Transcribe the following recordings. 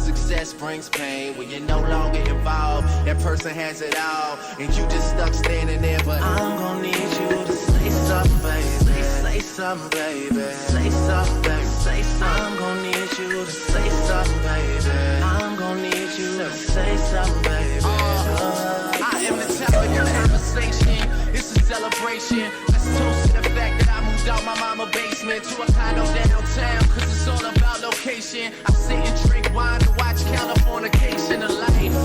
success brings pain. When you're no longer involved, that person has it all, and you just stuck standing there. But I'm gonna need you to say something, baby. Say something, baby. Say something, baby. Say something. I'm gonna need you to say something, baby. I'm gonna need you to say something, baby. I am the topic of conversation. It's a celebration. Let's toast to the fact that I moved out my mama basement to a condo downtown, cause it's all about location. I sit and drink wine and watch Californication of life.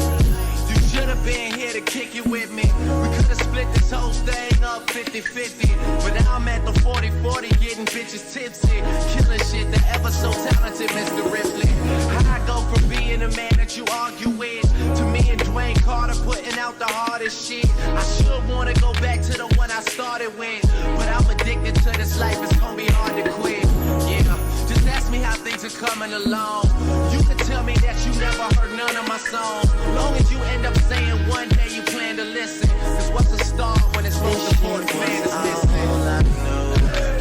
You should have been here to kick it with me. We could have split this whole thing up 50-50. But now I'm at the 40-40 getting bitches tipsy. Killing shit, the ever so talented Mr. Ripley. How I go from being a man that you argue with to me and Dwayne Carter putting out the hardest shit. I should wanna go back to the one I started with, but I'm addicted to this life, it's gonna be hard to quit. Yeah, just ask me how things are coming along. You can tell me that you never heard none of my songs, long as you end up saying one day you plan to listen. Cause what's a star when it's most important fan is missing? All I know,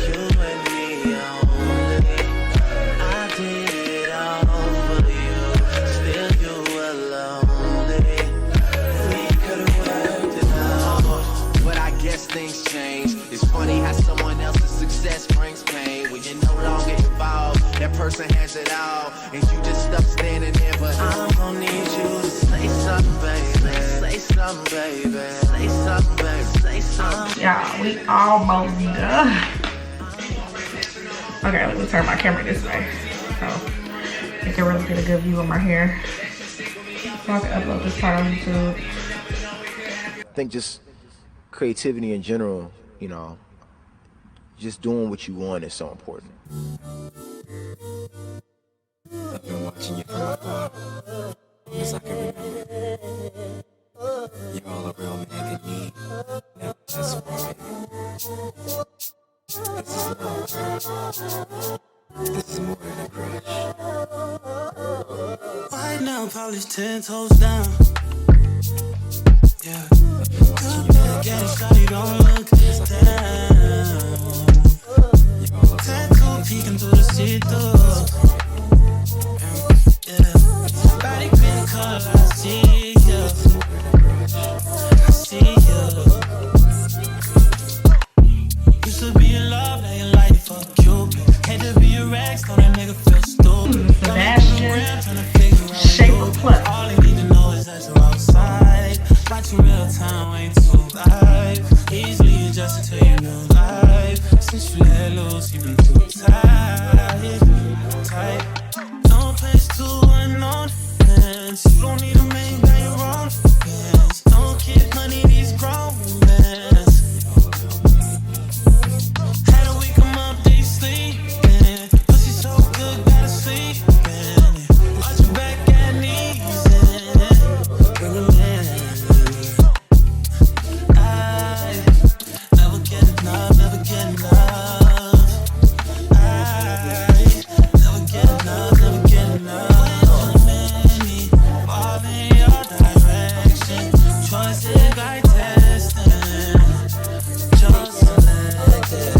you and me only. I did it all for you, still you were lonely. We could've worked it out, but I guess things change. It's funny how someone else's success brings pain. When you're no longer involved, that person has it all, and you just stuck standing there. But I'm gonna need you to say something, baby. Say something, baby. Say something, baby. Say something. Yeah, we almost done. Okay, let me turn my camera this way so I can really get a good view of my hair. So I can upload this part on YouTube. I think just creativity in general, you know, just doing what you want is so important. I've been watching you from afar, as I can remember. You're all a real man can need, never just for me. This is love. This is more than a crush. White now, polished 10 toes down. Yeah. Good man, get shawty, don't look down. Tattoo peeking through the see-through. Yeah. Body green color, I see you. I see you. Used to be in love, now your life fuck Cupid. Hate to be a rag, so that nigga feel stupid. Sebastian, shape of plus. All they need to know is that you're outside. Watching real time, ain't too live. Easily adjusted to your new life. Since you let loose, you've been too tight. No place to unknown fence. You don't need a man, got your own fence. No kid, money, these grown men. Had a week, come up, they sleeping. Pussy so good, gotta sleep in. Watch your back at knees and bring them in. I never get enough, never get enough. I never get enough, never get enough. Many fall in your direction. Choices like testing. Just selected.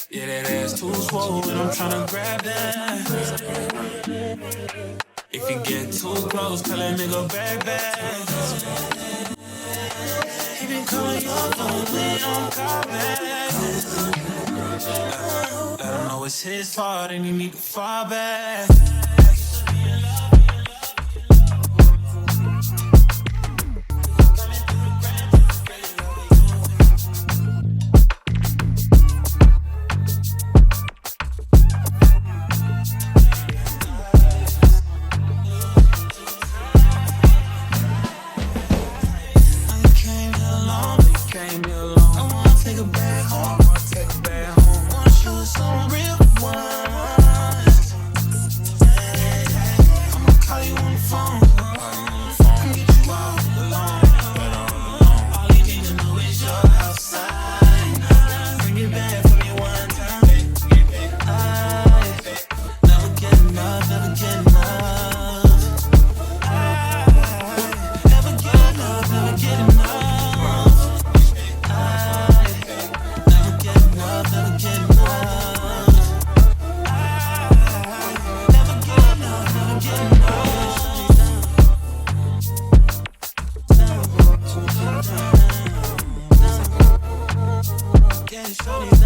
Yeah, that ass too swollen, I'm tryna grab that. If you get too close, tell that nigga back back. He been calling your phone, we don't call back. Let him know it's his fault and he need to fall back. Yeah, shorty